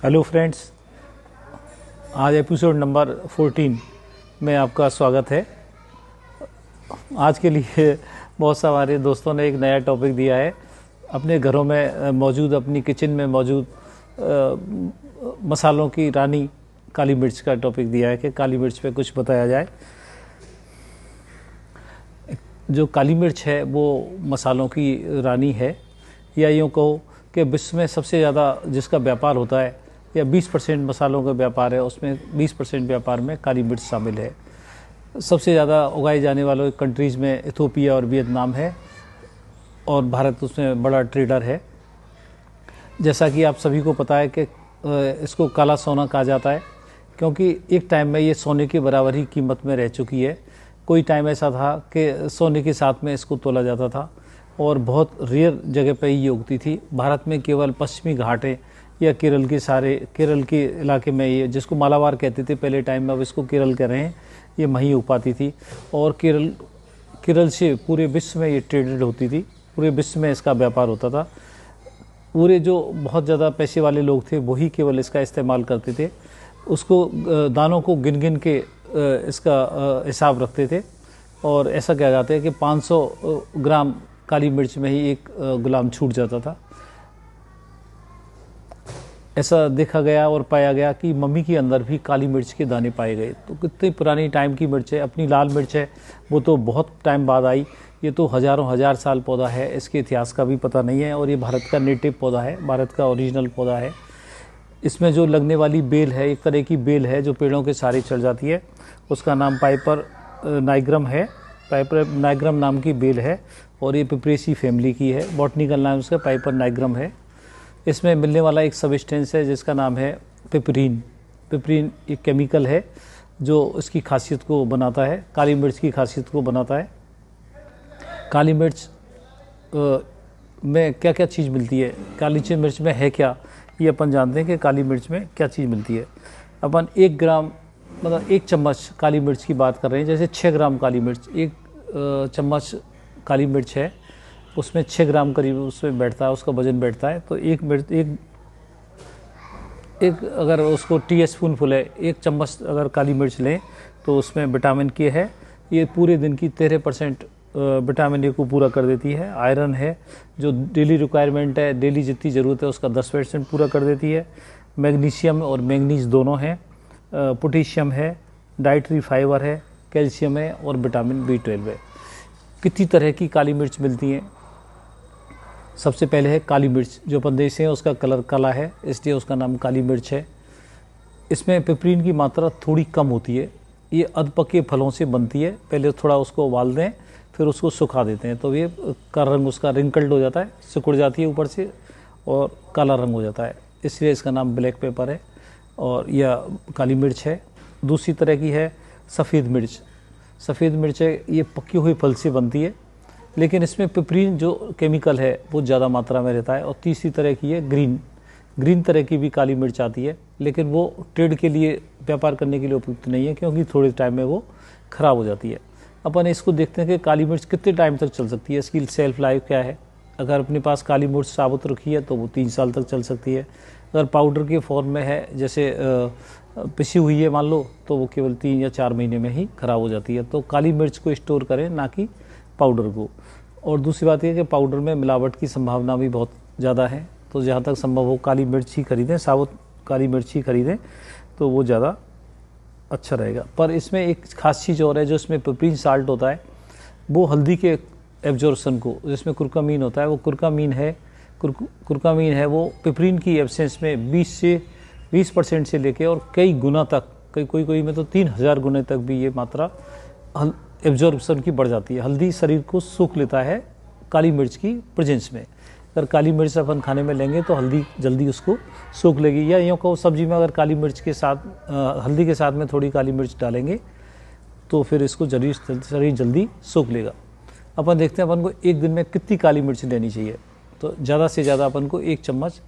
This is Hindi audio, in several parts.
हेलो फ्रेंड्स, आज एपिसोड नंबर 14 में आपका स्वागत है। आज के लिए बहुत से हमारे दोस्तों ने एक नया टॉपिक दिया है। अपने घरों में मौजूद, अपनी किचन में मौजूद मसालों की रानी काली मिर्च का टॉपिक दिया है कि काली मिर्च पे कुछ बताया जाए। जो काली मिर्च है वो मसालों की रानी है, या यूँ कहो कि विश्व में सबसे ज़्यादा जिसका व्यापार होता है, या 20% मसालों का व्यापार है, उसमें 20% व्यापार में काली मिर्च शामिल है। सबसे ज़्यादा उगाए जाने वाले कंट्रीज़ में इथोपिया और वियतनाम है, और भारत उसमें बड़ा ट्रेडर है। जैसा कि आप सभी को पता है कि इसको काला सोना कहा जाता है, क्योंकि एक टाइम में ये सोने के बराबर ही कीमत में रह चुकी है। कोई टाइम ऐसा था कि सोने के साथ में इसको तोला जाता था, और बहुत रेयर जगह पर ही उगती थी। भारत में केवल पश्चिमी घाटें या केरल के इलाके में, ये जिसको मालाबार कहते थे पहले टाइम में, अब इसको केरल कह रहे हैं, ये वहीं उग पाती थी। और केरल से पूरे विश्व में ये ट्रेडेड होती थी, पूरे विश्व में इसका व्यापार होता था। पूरे जो बहुत ज़्यादा पैसे वाले लोग थे वही केवल इसका इस्तेमाल करते थे। उसको दानों को गिन गिन के इसका हिसाब रखते थे, और ऐसा कहा जाता है कि 500 ग्राम काली मिर्च में ही एक गुलाम छूट जाता था। ऐसा देखा गया और पाया गया कि मम्मी के अंदर भी काली मिर्च के दाने पाए गए। तो कितनी पुरानी टाइम की मिर्च है। अपनी लाल मिर्च है वो तो बहुत टाइम बाद आई, ये तो हज़ारों हजार साल पौधा है, इसके इतिहास का भी पता नहीं है। और ये भारत का नेटिव पौधा है, भारत का ओरिजिनल पौधा है। इसमें जो लगने वाली बेल है, एक तरह की बेल है जो पेड़ों के सहारे चढ़ जाती है, उसका नाम पाइपर नाइग्रम है। पाइपर नाइग्रम नाम की बेल है, और ये पिपरेसी फैमिली की है। बॉटनिकल नाम उसका पाइपर नाइग्रम है। इसमें मिलने वाला एक सब्सटेंस है जिसका नाम है पिपरीन। पिपरीन एक केमिकल है जो इसकी खासियत को बनाता है, काली मिर्च की खासियत को बनाता है। काली मिर्च में क्या क्या चीज़ मिलती है, काली मिर्च में है क्या, ये अपन जानते हैं कि काली मिर्च में क्या चीज़ मिलती है। अपन 1 ग्राम मतलब 1 चम्मच काली मिर्च की बात कर रहे हैं। जैसे 6 ग्राम काली मिर्च, 1 चम्मच काली मिर्च है, उसमें 6 ग्राम करीब उसमें बैठता है, उसका वजन बैठता है। तो एक अगर उसको टी स्पून फुल है, 1 चम्मच अगर काली मिर्च लें तो उसमें विटामिन के है। ये पूरे दिन की 13% विटामिन ए को पूरा कर देती है। आयरन है जो डेली रिक्वायरमेंट है, डेली जितनी ज़रूरत है उसका 10% पूरा कर देती है। मैग्नीशियम और मैंगनीज दोनों हैं। पोटेशियम है, डाइटरी फाइबर है, कैल्शियम है, और विटामिन B12 है। कितनी तरह की काली मिर्च मिलती हैं। सबसे पहले है काली मिर्च, जो अपन देखते हैं उसका कलर काला है, इसलिए उसका नाम काली मिर्च है। इसमें पिपरीन की मात्रा थोड़ी कम होती है। ये अधपके फलों से बनती है। पहले थोड़ा उसको उबाल दें, फिर उसको सुखा देते हैं, तो ये का रंग उसका रिंकल्ड हो जाता है, सिकुड़ जाती है ऊपर से, और काला रंग हो जाता है, इसलिए इसका नाम ब्लैक पेपर है, और यह काली मिर्च है। दूसरी तरह की है सफ़ेद मिर्च। सफ़ेद मिर्च है, ये पकी हुई फल से बनती है, लेकिन इसमें पिपरीन जो केमिकल है वो ज़्यादा मात्रा में रहता है। और तीसरी तरह की है ग्रीन तरह की भी काली मिर्च आती है, लेकिन वो ट्रेड के लिए, व्यापार करने के लिए उपयुक्त नहीं है, क्योंकि थोड़े टाइम में वो ख़राब हो जाती है। अपन इसको देखते हैं कि काली मिर्च कितने टाइम तक चल सकती है, इसकी सेल्फ लाइफ क्या है। अगर अपने पास काली मिर्च साबुत रखी है तो वो 3 साल तक चल सकती है। अगर पाउडर के फॉर्म में है, जैसे पिसी हुई है मान लो, तो वो केवल 3 या 4 महीने में ही ख़राब हो जाती है। तो काली मिर्च को स्टोर करें, ना कि पाउडर को। और दूसरी बात यह कि पाउडर में मिलावट की संभावना भी बहुत ज़्यादा है, तो जहाँ तक संभव हो काली मिर्च ही खरीदें, साबुत काली मिर्च ही खरीदें, तो वो ज़्यादा अच्छा रहेगा। पर इसमें एक खास चीज़ और है, जो इसमें पिपरीन साल्ट होता है, वो हल्दी के एब्जॉर्प्शन को, जिसमें कुर्कामीन होता है, वो कुर्कामीन है वो पिपरीन की एब्सेंस में 20% से लेके और कई गुना तक, कोई में तो 3000 गुने तक भी ये मात्रा एब्जॉर्प्शन की बढ़ जाती है। हल्दी शरीर को सूख लेता है काली मिर्च की प्रेजेंस में। अगर काली मिर्च अपन खाने में लेंगे तो हल्दी जल्दी उसको सूख लेगी, या यूँ कहो सब्जी में अगर काली मिर्च के साथ हल्दी के साथ में थोड़ी काली मिर्च डालेंगे तो फिर इसको शरीर जल्दी सूख लेगा। अपन देखते हैं अपन को एक दिन में कितनी काली मिर्च लेनी चाहिए। तो ज़्यादा से ज़्यादा अपन को 1 चम्मच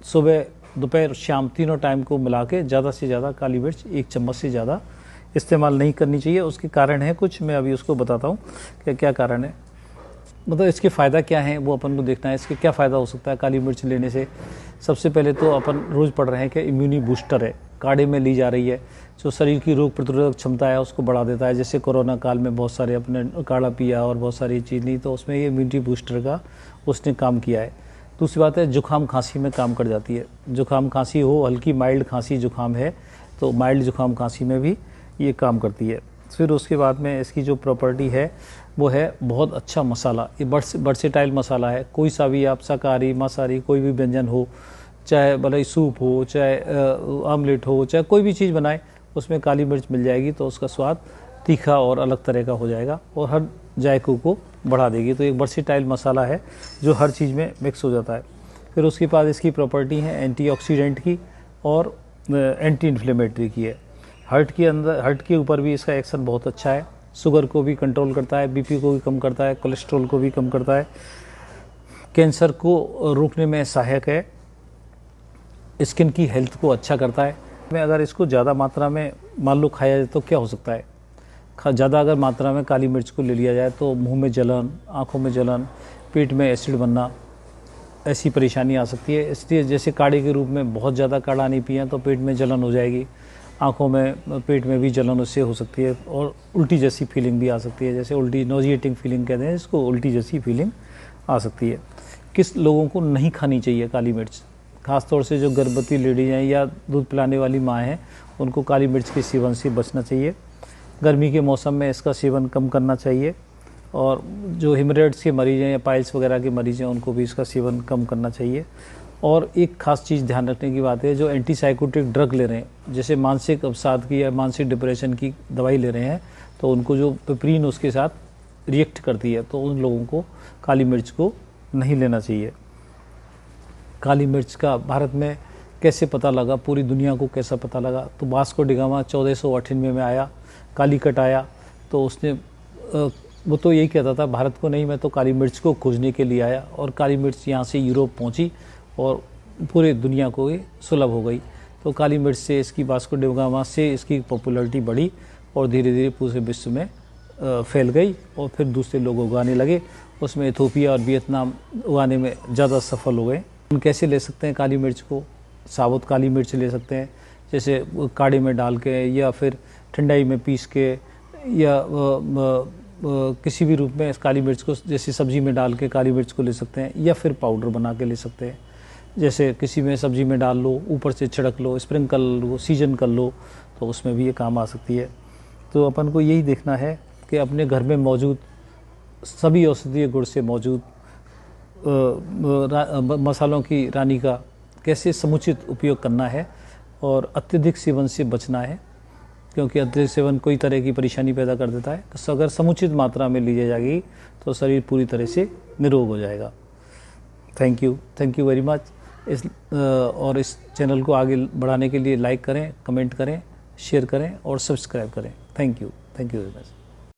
सुबह, दोपहर, शाम तीनों टाइम को मिला के ज़्यादा से ज़्यादा काली मिर्च 1 चम्मच से ज़्यादा इस्तेमाल नहीं करनी चाहिए। उसके कारण है कुछ, मैं अभी उसको बताता हूँ कि क्या कारण है। मतलब इसके फ़ायदा क्या हैं वो अपन को देखना है। इसके क्या फ़ायदा हो सकता है काली मिर्च लेने से। सबसे पहले तो अपन रोज़ पढ़ रहे हैं कि इम्यूनी बूस्टर है, काढ़े में ली जा रही है, जो शरीर की रोग प्रतिरोधक क्षमता है उसको बढ़ा देता है। जैसे कोरोना काल में बहुत सारे अपने काढ़ा पिया और बहुत सारी चीज़ ली, तो उसमें ये इम्यूनिटी बूस्टर का उसने काम किया है। दूसरी बात है जुकाम खांसी में काम कर जाती है। जुकाम खांसी हो, हल्की माइल्ड खांसी जुकाम है तो माइल्ड जुकाम खांसी में भी ये काम करती है। फिर उसके बाद में इसकी जो प्रॉपर्टी है वो है बहुत अच्छा मसाला, ये वर्सेटाइल मसाला है। कोई सा भी आप शाकाहारी मांसाहारी कोई भी व्यंजन हो, चाहे भले सूप हो, चाहे आमलेट हो, चाहे कोई भी चीज़ बनाए उसमें काली मिर्च मिल जाएगी तो उसका स्वाद तीखा और अलग तरह का हो जाएगा और हर जायकों को बढ़ा देगी। तो एक वर्सेटाइल मसाला है जो हर चीज़ में मिक्स हो जाता है। फिर उसके बाद इसकी प्रॉपर्टी है एंटीऑक्सीडेंट की और एंटी इन्फ्लेमेटरी की है। हार्ट के ऊपर भी इसका एक्शन बहुत अच्छा है। शुगर को भी कंट्रोल करता है, बीपी को भी कम करता है, कोलेस्ट्रॉल को भी कम करता है, कैंसर को रोकने में सहायक है, स्किन की हेल्थ को अच्छा करता है। अगर इसको ज़्यादा मात्रा में मान लो खाया जाए तो क्या हो सकता है। ज़्यादा अगर मात्रा में काली मिर्च को ले लिया जाए तो मुंह में जलन, आँखों में जलन, पेट में एसिड बनना, ऐसी परेशानी आ सकती है। इसलिए जैसे काढ़े के रूप में बहुत ज़्यादा काढ़ा नहीं पिया तो पेट में जलन हो जाएगी, आँखों में पेट में भी जलन उससे हो सकती है और उल्टी जैसी फीलिंग भी आ सकती है। जैसे उल्टी नोजिएटिंग फीलिंग कहते हैं इसको, उल्टी जैसी फीलिंग आ सकती है। किस लोगों को नहीं खानी चाहिए काली मिर्च, ख़ासतौर से जो गर्भवती लेडीज हैं या दूध पिलाने वाली माँ हैं उनको काली मिर्च के सेवन से बचना चाहिए। गर्मी के मौसम में इसका सेवन कम करना चाहिए और जो हेमरेड्स के मरीज़ हैं या पाइल्स वगैरह के मरीज़ हैं उनको भी इसका सेवन कम करना चाहिए। और एक खास चीज़ ध्यान रखने की बात है, जो एंटीसाइकोटिक ड्रग ले रहे हैं, जैसे मानसिक अवसाद की या मानसिक डिप्रेशन की दवाई ले रहे हैं तो उनको जो पिपरीन उसके साथ रिएक्ट करती है तो उन लोगों को काली मिर्च को नहीं लेना चाहिए। काली मिर्च का भारत में कैसे पता लगा, पूरी दुनिया को कैसा पता लगा, तो वास्को डी गामा 1498 में आया, कालीकट आया तो उसने वो तो यही कहता था भारत को नहीं, मैं तो काली मिर्च को खोजने के लिए आया और काली मिर्च यहाँ से यूरोप पहुँची और पूरे दुनिया को ये सुलभ हो गई। तो काली मिर्च से इसकी वास्को डी गामा से इसकी पॉपुलैरिटी बढ़ी और धीरे धीरे पूरे विश्व में फैल गई और फिर दूसरे लोग उगाने लगे। उसमें इथोपिया और वियतनाम उगाने में ज़्यादा सफल हो गए। हम कैसे ले सकते हैं काली मिर्च को, साबुत काली मिर्च ले सकते हैं, जैसे काढ़े में डाल के या फिर ठंडाई में पीस के या किसी भी रूप में इस काली मिर्च को जैसे सब्ज़ी में डाल के काली मिर्च को ले सकते हैं या फिर पाउडर बना के ले सकते हैं। जैसे किसी में सब्ज़ी में डाल लो, ऊपर से छिड़क लो, स्प्रिंकल लो, सीजन कर लो तो उसमें भी ये काम आ सकती है। तो अपन को यही देखना है कि अपने घर में मौजूद सभी औषधीय गुण से मौजूद मसालों की रानी का कैसे समुचित उपयोग करना है और अत्यधिक सेवन से बचना है, क्योंकि अत्यधिक सेवन कोई तरह की परेशानी पैदा कर देता है। तो अगर समुचित मात्रा में ली जाएगी तो शरीर पूरी तरह से निरोग हो जाएगा। Thank you very much. और इस चैनल को आगे बढ़ाने के लिए लाइक करें, कमेंट करें, शेयर करें और सब्सक्राइब करें। Thank you very much.